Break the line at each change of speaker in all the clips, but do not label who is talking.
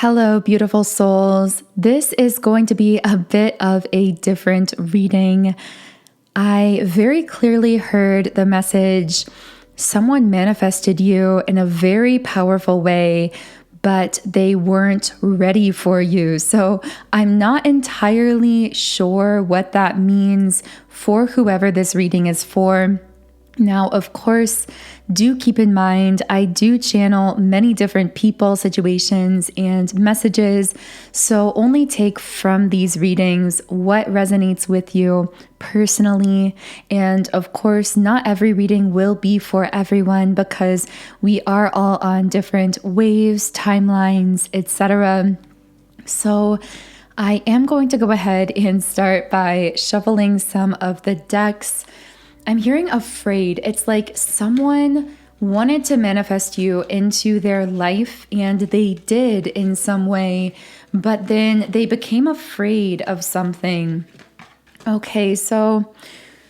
Hello, beautiful souls. This is going to be a bit of a different reading. I very clearly heard the message, someone manifested you in a very powerful way, but they weren't ready for you. So I'm not entirely sure what that means for whoever this reading is for. Now, of course, do keep in mind, I do channel many different people, situations, and messages. So only take from these readings what resonates with you personally. And of course, not every reading will be for everyone because we are all on different waves, timelines, etc. So I am going to go ahead and start by shuffling some of the decks. I'm hearing afraid. It's like someone wanted to manifest you into their life, and they did in some way, but then they became afraid of something. Okay, so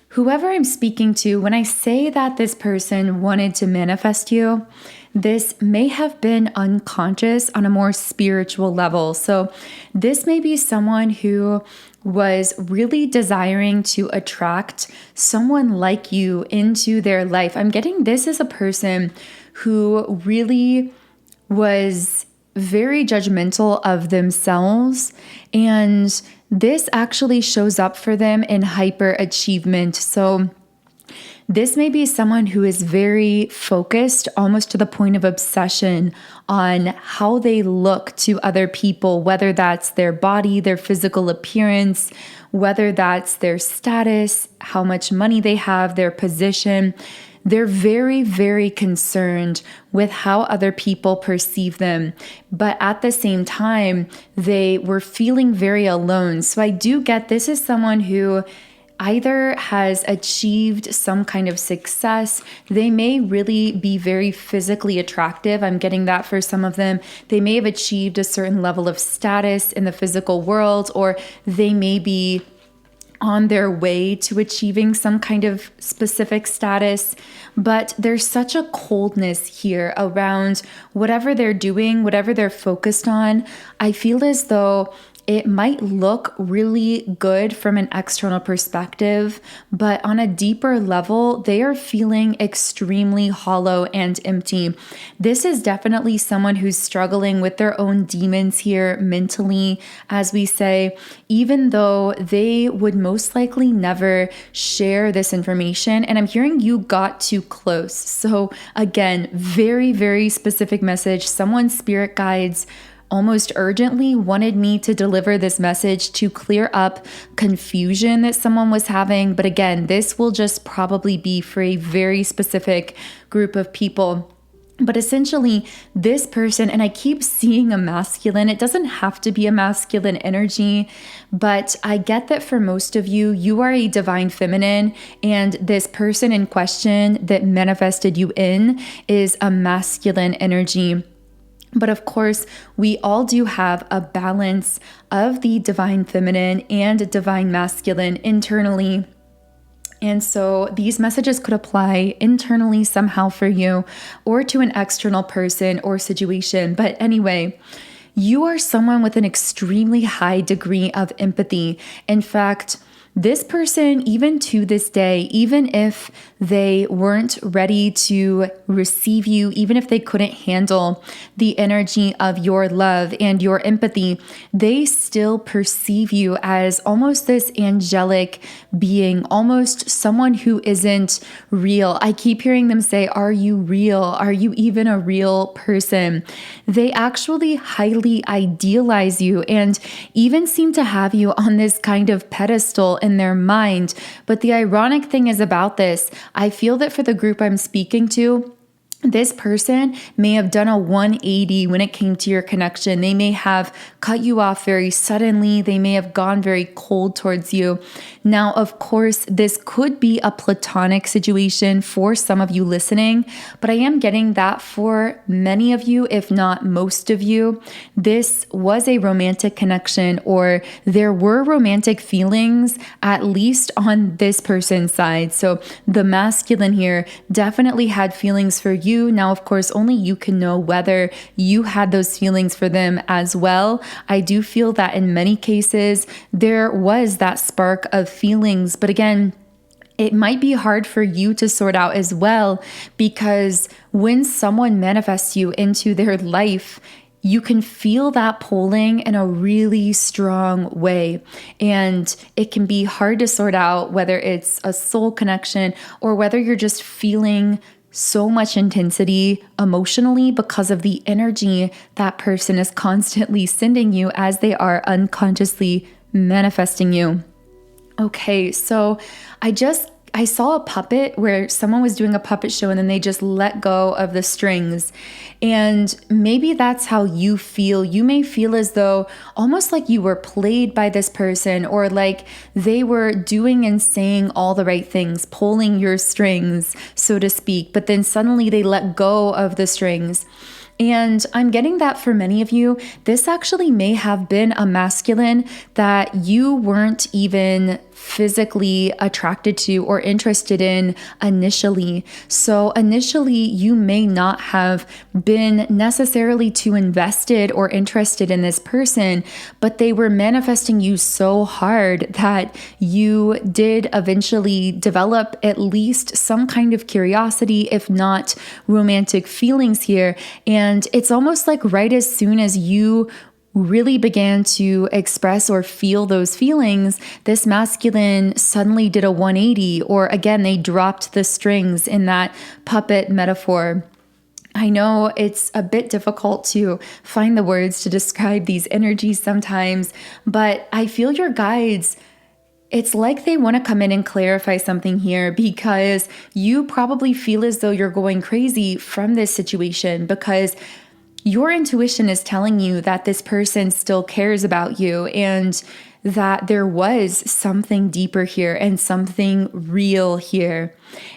whoever I'm speaking to, when I say that this person wanted to manifest you, this may have been unconscious on a more spiritual level. So this may be someone who was really desiring to attract someone like you into their life. I'm getting this is a person who really was very judgmental of themselves, and this actually shows up for them in hyperachievement. So this may be someone who is very focused, almost to the point of obsession, on how they look to other people, whether that's their body, their physical appearance, whether that's their status, how much money they have, their position. They're very, very concerned with how other people perceive them. But at the same time, they were feeling very alone. So I do get this is someone who either has achieved some kind of success. They may really be very physically attractive. I'm getting that for some of them. They may have achieved a certain level of status in the physical world, or they may be on their way to achieving some kind of specific status. But there's such a coldness here around whatever they're doing, whatever they're focused on. I feel as though it might look really good from an external perspective, but on a deeper level, they are feeling extremely hollow and empty. This is definitely someone who's struggling with their own demons here mentally, as we say, even though they would most likely never share this information. And I'm hearing you got too close. So again, very, very specific message. Someone's spirit guides almost urgently wanted me to deliver this message to clear up confusion that someone was having. But again, this will just probably be for a very specific group of people. But essentially, this person, and I keep seeing a masculine, it doesn't have to be a masculine energy, but I get that for most of you, you are a divine feminine, and this person in question that manifested you in is a masculine energy. But of course, we all do have a balance of the divine feminine and divine masculine internally. And so these messages could apply internally somehow for you or to an external person or situation. But anyway, you are someone with an extremely high degree of empathy. In fact, this person, even to this day, even if they weren't ready to receive you, even if they couldn't handle the energy of your love and your empathy, they still perceive you as almost this angelic being, almost someone who isn't real. I keep hearing them say, "Are you real? Are you even a real person?" They actually highly idealize you and even seem to have you on this kind of pedestal in their mind. But the ironic thing is about this, I feel that for the group I'm speaking to, this person may have done a 180 when it came to your connection. They may have cut you off very suddenly. They may have gone very cold towards you. Now, of course, this could be a platonic situation for some of you listening, but I am getting that for many of you, if not most of you, this was a romantic connection, or there were romantic feelings, at least on this person's side. So the masculine here definitely had feelings for you. you. Now, of course, only you can know whether you had those feelings for them as well. I do feel that in many cases, there was that spark of feelings. But again, it might be hard for you to sort out as well, because when someone manifests you into their life, you can feel that pulling in a really strong way. And it can be hard to sort out whether it's a soul connection or whether you're just feeling so much intensity emotionally because of the energy that person is constantly sending you as they are unconsciously manifesting you. Okay, so I saw a puppet where someone was doing a puppet show and then they just let go of the strings. And maybe that's how you feel. You may feel as though almost like you were played by this person, or like they were doing and saying all the right things, pulling your strings, so to speak, but then suddenly they let go of the strings. And I'm getting that for many of you, this actually may have been a masculine that you weren't even physically attracted to or interested in initially. So initially, you may not have been necessarily too invested or interested in this person, but they were manifesting you so hard that you did eventually develop at least some kind of curiosity, if not romantic feelings here. And it's almost like right as soon as you really began to express or feel those feelings, this masculine suddenly did a 180, or again, they dropped the strings in that puppet metaphor. I know it's a bit difficult to find the words to describe these energies sometimes, but I feel your guides, it's like they want to come in and clarify something here, because you probably feel as though you're going crazy from this situation, because your intuition is telling you that this person still cares about you and that there was something deeper here and something real here.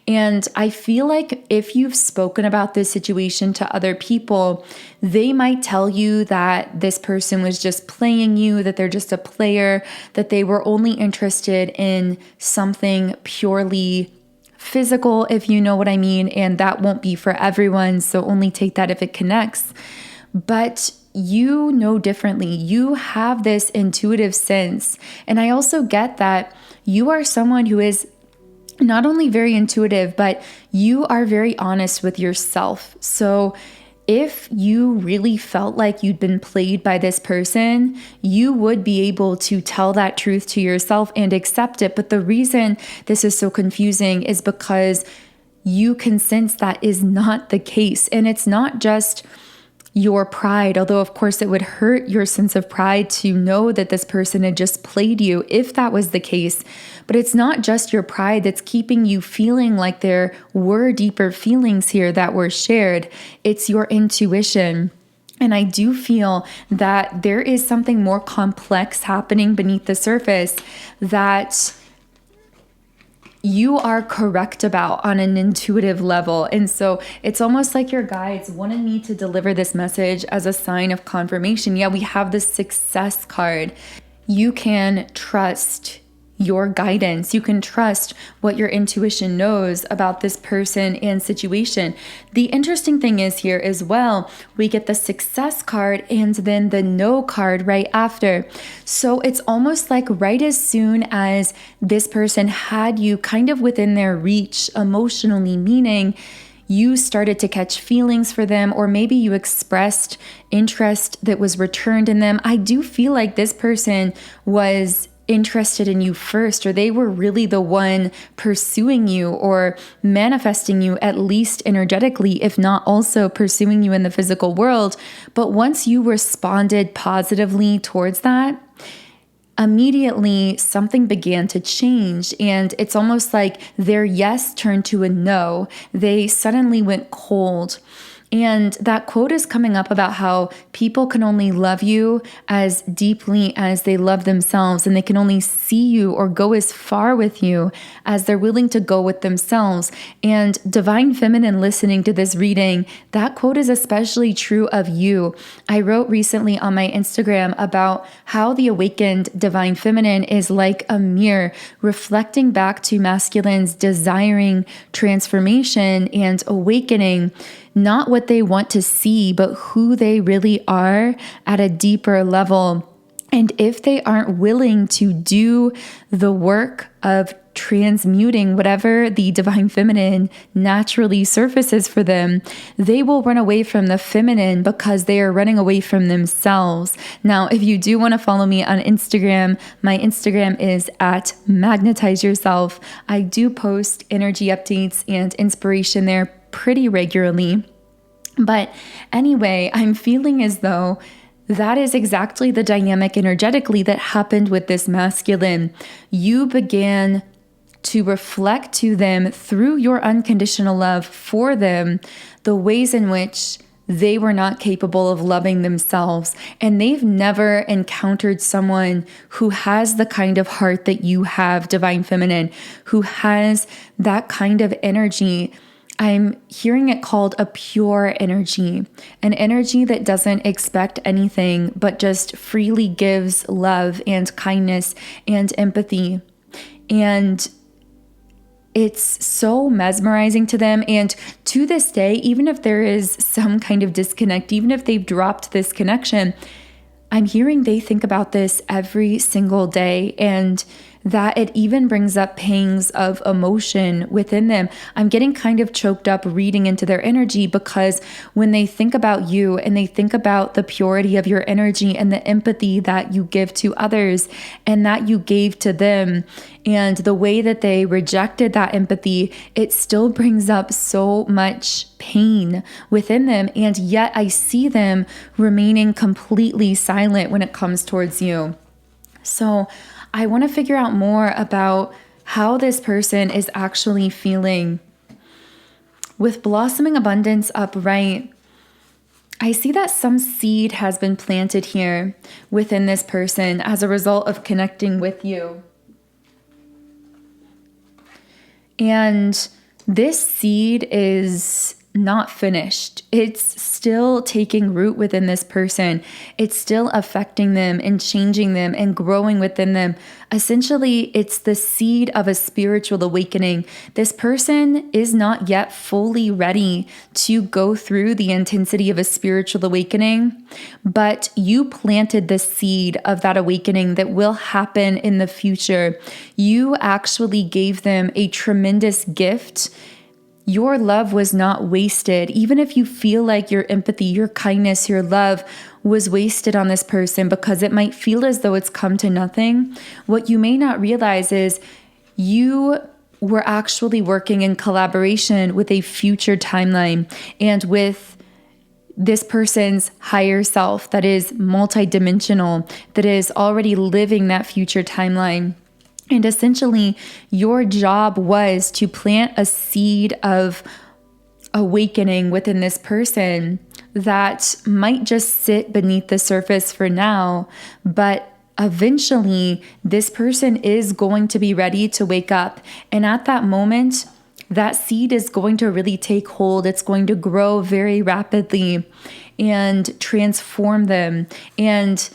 And I feel like if you've spoken about this situation to other people, they might tell you that this person was just playing you, that they're just a player, that they were only interested in something purely physical, if you know what I mean, and that won't be for everyone, so only take that if it connects. But you know differently. You have this intuitive sense. And I also get that you are someone who is not only very intuitive, but you are very honest with yourself. So if you really felt like you'd been played by this person, you would be able to tell that truth to yourself and accept it. But the reason this is so confusing is because you can sense that is not the case. And it's not just your pride, although of course it would hurt your sense of pride to know that this person had just played you if that was the case. But it's not just your pride that's keeping you feeling like there were deeper feelings here that were shared. It's your intuition. And I do feel that there is something more complex happening beneath the surface that you are correct about on an intuitive level. And so it's almost like your guides wanted me to deliver this message as a sign of confirmation. Yeah, we have the success card. You can trust your guidance. You can trust what your intuition knows about this person and situation. The interesting thing is here as well, we get the success card and then the no card right after. So it's almost like right as soon as this person had you kind of within their reach emotionally, meaning you started to catch feelings for them, or maybe you expressed interest that was returned in them. I do feel like this person was interested in you first, or they were really the one pursuing you or manifesting you, at least energetically, if not also pursuing you in the physical world. But once you responded positively towards that, immediately something began to change, and it's almost like their yes turned to a no. They suddenly went cold. And that quote is coming up about how people can only love you as deeply as they love themselves, and they can only see you or go as far with you as they're willing to go with themselves. And Divine Feminine listening to this reading, that quote is especially true of you. I wrote recently on my Instagram about how the awakened Divine Feminine is like a mirror reflecting back to masculines desiring transformation and awakening. not what they want to see, but who they really are at a deeper level. And if they aren't willing to do the work of transmuting whatever the divine feminine naturally surfaces for them, they will run away from the feminine because they are running away from themselves. Now, if you do want to follow me on Instagram, my Instagram is at Magnetize Yourself. I do post energy updates and inspiration there pretty regularly. But anyway, I'm feeling as though that is exactly the dynamic energetically that happened with this masculine. You began to reflect to them through your unconditional love for them the ways in which they were not capable of loving themselves. And they've never encountered someone who has the kind of heart that you have, divine feminine, who has that kind of energy. I'm hearing it called a pure energy, an energy that doesn't expect anything, but just freely gives love and kindness and empathy. And it's so mesmerizing to them. And to this day, even if there is some kind of disconnect, even if they've dropped this connection, I'm hearing they think about this every single day, and that it even brings up pangs of emotion within them. I'm getting kind of choked up reading into their energy, because when they think about you and they think about the purity of your energy and the empathy that you give to others and that you gave to them, and the way that they rejected that empathy, it still brings up so much pain within them. And yet I see them remaining completely silent when it comes towards you. So I want to figure out more about how this person is actually feeling. With blossoming abundance upright, I see that some seed has been planted here within this person as a result of connecting with you. And this seed is not finished. It's still taking root within this person. It's still affecting them and changing them and growing within them. Essentially, it's the seed of a spiritual awakening. This person is not yet fully ready to go through the intensity of a spiritual awakening, but you planted the seed of that awakening that will happen in the future. You actually gave them a tremendous gift. Your love was not wasted. Even if you feel like your empathy, your kindness, your love was wasted on this person because it might feel as though it's come to nothing, what you may not realize is you were actually working in collaboration with a future timeline and with this person's higher self that is multidimensional, that is already living that future timeline. And essentially, your job was to plant a seed of awakening within this person that might just sit beneath the surface for now, but eventually this person is going to be ready to wake up. And at that moment, that seed is going to really take hold. It's going to grow very rapidly and transform them. And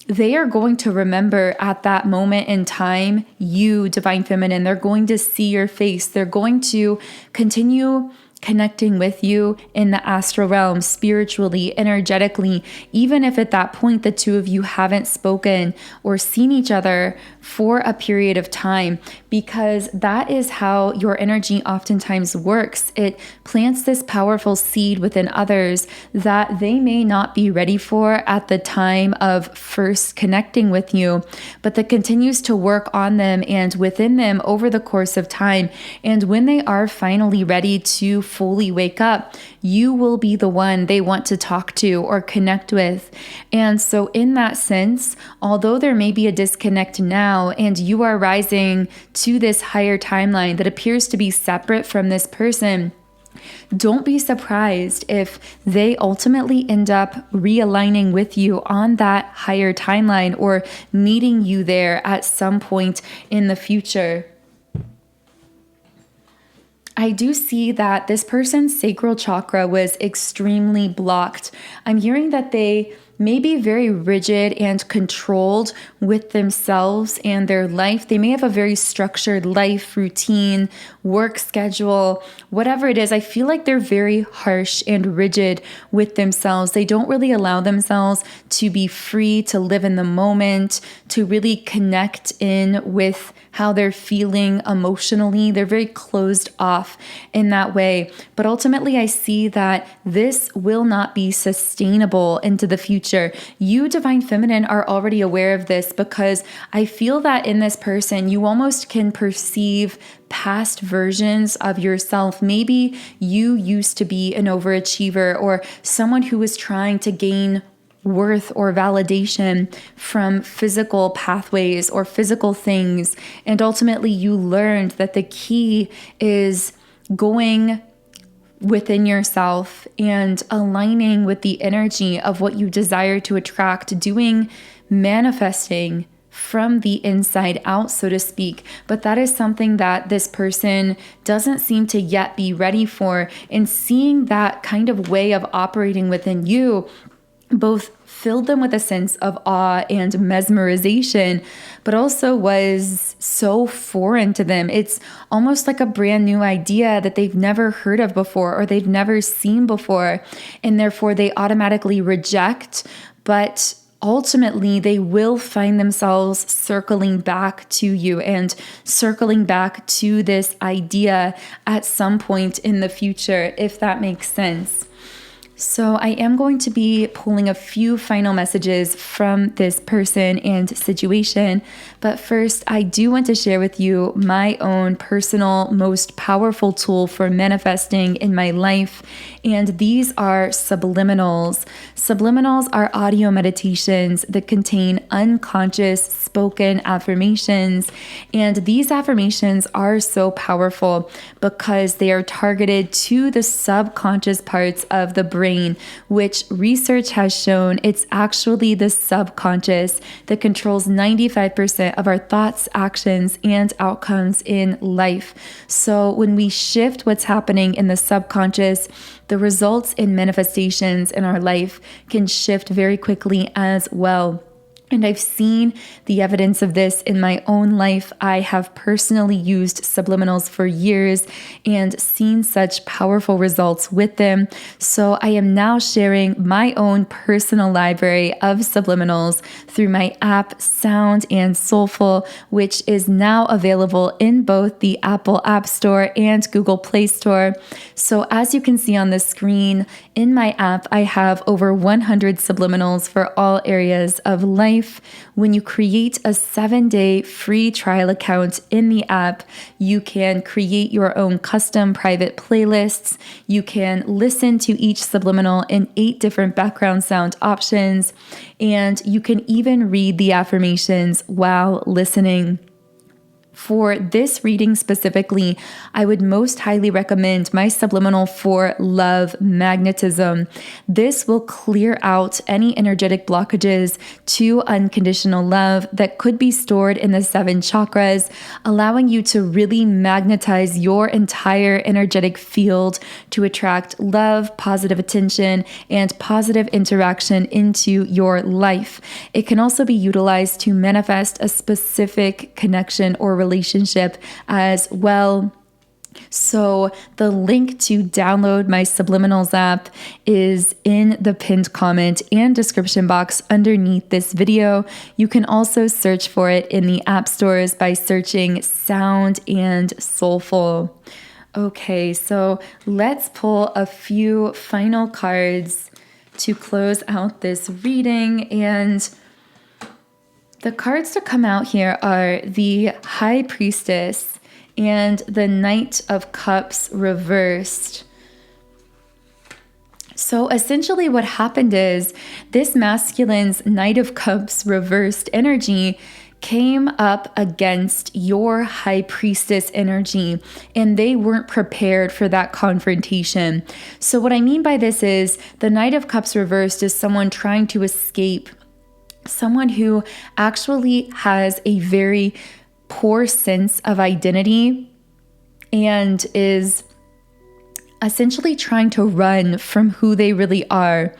they are going to remember at that moment in time, you, divine feminine. They're going to see your face. They're going to continue connecting with you in the astral realm, spiritually, energetically, even if at that point the two of you haven't spoken or seen each other for a period of time, because that is how your energy oftentimes works. It plants this powerful seed within others that they may not be ready for at the time of first connecting with you, but that continues to work on them and within them over the course of time. And when they are finally ready to fully wake up, you will be the one they want to talk to or connect with. And so in that sense, although there may be a disconnect now and you are rising to this higher timeline that appears to be separate from this person, don't be surprised if they ultimately end up realigning with you on that higher timeline or meeting you there at some point in the future. I do see that this person's sacral chakra was extremely blocked. I'm hearing that they may be very rigid and controlled with themselves and their life. They may have a very structured life routine, work schedule, whatever it is. I feel like they're very harsh and rigid with themselves. They don't really allow themselves to be free, to live in the moment, to really connect in with how they're feeling emotionally. They're very closed off in that way. But ultimately, I see that this will not be sustainable into the future. You, Divine Feminine, are already aware of this because I feel that in this person, you almost can perceive past versions of yourself. Maybe you used to be an overachiever or someone who was trying to gain worth or validation from physical pathways or physical things. And ultimately, you learned that the key is going within yourself and aligning with the energy of what you desire to attract, manifesting from the inside out, so to speak. But that is something that this person doesn't seem to yet be ready for. And seeing that kind of way of operating within you both filled them with a sense of awe and mesmerization, but also was so foreign to them. It's almost like a brand new idea that they've never heard of before or they've never seen before. And therefore they automatically reject, but ultimately they will find themselves circling back to you and circling back to this idea at some point in the future, if that makes sense. So I am going to be pulling a few final messages from this person and situation. But first, I do want to share with you my own personal, most powerful tool for manifesting in my life. And these are subliminals. Subliminals are audio meditations that contain unconscious spoken affirmations. And these affirmations are so powerful because they are targeted to the subconscious parts of the brain, which research has shown it's actually the subconscious that controls 95% of our thoughts, actions, and outcomes in life. So when we shift what's happening in the subconscious, the results in manifestations in our life can shift very quickly as well. And I've seen the evidence of this in my own life. I have personally used subliminals for years and seen such powerful results with them. So I am now sharing my own personal library of subliminals through my app, Sound and Soulful, which is now available in both the Apple App Store and Google Play Store. So as you can see on the screen, in my app, I have over 100 subliminals for all areas of life. When you create a 7-day free trial account in the app, you can create your own custom private playlists. You can listen to each subliminal in 8 different background sound options, and you can even read the affirmations while listening. For this reading specifically, I would most highly recommend my subliminal for love, Magnetism. This will clear out any energetic blockages to unconditional love that could be stored in the 7 chakras, allowing you to really magnetize your entire energetic field to attract love, positive attention, and positive interaction into your life. It can also be utilized to manifest a specific connection or relationship as well. So the link to download my Subliminals app is in the pinned comment and description box underneath this video. You can also search for it in the app stores by searching Sound and Soulful. Okay, so let's pull a few final cards to close out this reading. And the cards to come out here are the High Priestess and the Knight of Cups reversed. So essentially what happened is this masculine's Knight of Cups reversed energy came up against your High Priestess energy, and they weren't prepared for that confrontation. So what I mean by this is the Knight of Cups reversed is someone trying to escape, someone who actually has a very poor sense of identity and is essentially trying to run from who they really are.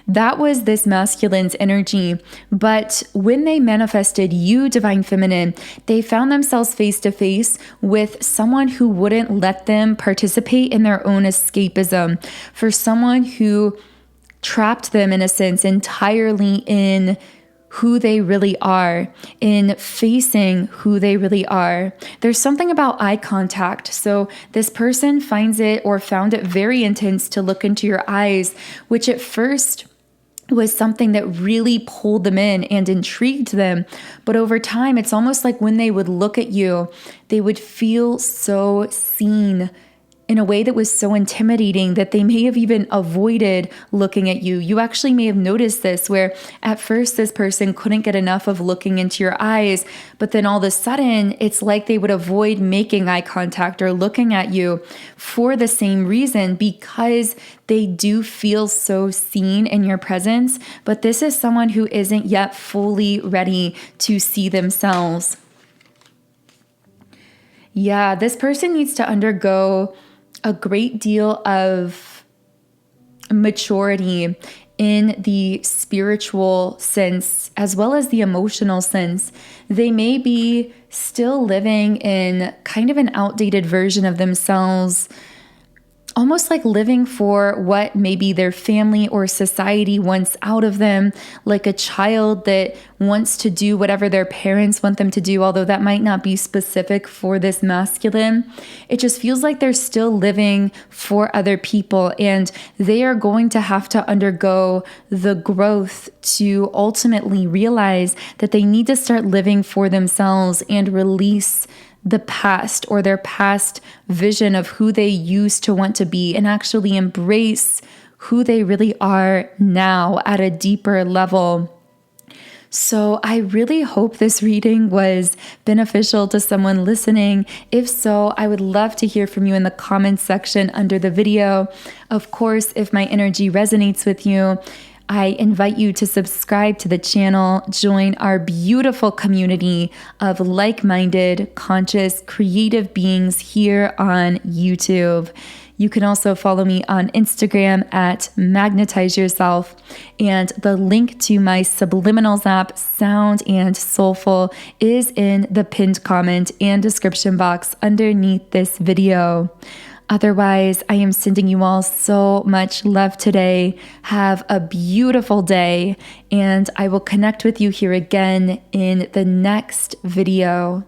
That was this masculine's energy. But when they manifested you, Divine Feminine, they found themselves face to face with someone who wouldn't let them participate in their own escapism, for someone who trapped them, in a sense, entirely in who they really are, in facing who they really are. There's something about eye contact. So this person finds it or found it very intense to look into your eyes, which at first was something that really pulled them in and intrigued them. But over time, it's almost like when they would look at you, they would feel so seen in a way that was so intimidating that they may have even avoided looking at you. You actually may have noticed this, where at first this person couldn't get enough of looking into your eyes, but then all of a sudden it's like they would avoid making eye contact or looking at you for the same reason, because they do feel so seen in your presence. But this is someone who isn't yet fully ready to see themselves. Yeah, this person needs to undergo a great deal of maturity in the spiritual sense as well as the emotional sense. They may be still living in kind of an outdated version of themselves, almost like living for what maybe their family or society wants out of them, like a child that wants to do whatever their parents want them to do, although that might not be specific for this masculine. It just feels like they're still living for other people, and they are going to have to undergo the growth to ultimately realize that they need to start living for themselves and release the past or their past vision of who they used to want to be, and actually embrace who they really are now at a deeper level. So I really hope this reading was beneficial to someone listening. If so, I would love to hear from you in the comments section under the video. Of course, if my energy resonates with you, I invite you to subscribe to the channel, join our beautiful community of like-minded, conscious, creative beings here on YouTube. You can also follow me on Instagram at Magnetize Yourself, and the link to my Subliminals app, Sound and Soulful, is in the pinned comment and description box underneath this video. Otherwise, I am sending you all so much love today. Have a beautiful day, and I will connect with you here again in the next video.